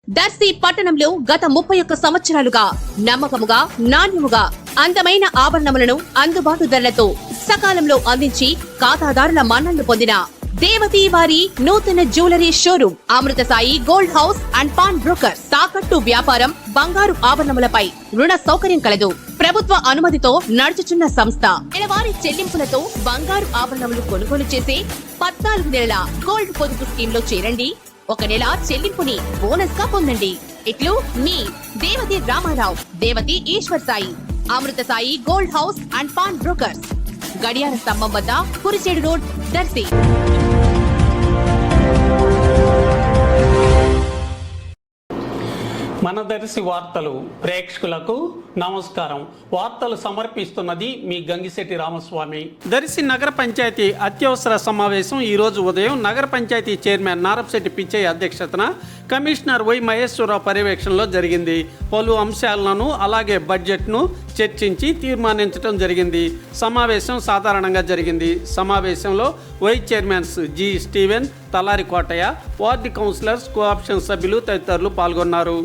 దర్శి పట్టణంలో గత 31 సంవత్సరాలుగా నమ్మకముగా నాణ్యముగా అందమైన ఆభరణములను అందుబాటు ధరలతో సకాలంలో అందించి ఖాతాదారుల మన్ననలు పొందిన దేవతి వారి నూతన jewellery showroom Amrutha Sai gold house and pawn broker. తాకట్టు వ్యాపారం, బంగారు ఆభరణములపై రుణ సౌకర్యం కలదు. ప్రభుత్వ అనుమతితో నడుచుచున్న సంస్థ. నెలవారీ చెల్లింపులతో బంగారు ఆభరణములు కొనుగోలు చేసే 14 నెలల గోల్డ్ పొదుపు స్కీమ్ లో చేరండి. 1 నెల చెల్లింపుని బోనస్ గా పొందండి. ఇట్లు మీ Devathi Ramarao, Devathi Eswar Sai, Amrutha Sai gold house and pawn brokers, గడియార స్తంభం వద్ద, కురిచేడు రోడ్, దర్శి. మన దర్శి వార్తలు ప్రేక్షకులకు నమస్కారం. వార్తలు సమర్పిస్తున్నది మీ గంగిశెట్టి రామస్వామి. దర్శి నగర పంచాయతీ అత్యవసర సమావేశం ఈ రోజు ఉదయం నగర పంచాయతీ చైర్మన్ నారపశెట్టి పిచ్చయ్య అధ్యక్షతన కమిషనర్ వై మహేశ్వరరావు పర్యవేక్షణలో జరిగింది. పలు అంశాలను అలాగే బడ్జెట్ను చర్చించి తీర్మానించడం జరిగింది. సమావేశం సాధారణంగా జరిగింది. సమావేశంలో వైస్ చైర్మన్స్ జి స్టీవెన్, తలారి కోటయ్య, వార్డు కౌన్సిలర్స్, కోఆప్షన్ సభ్యులు తదితరులు పాల్గొన్నారు.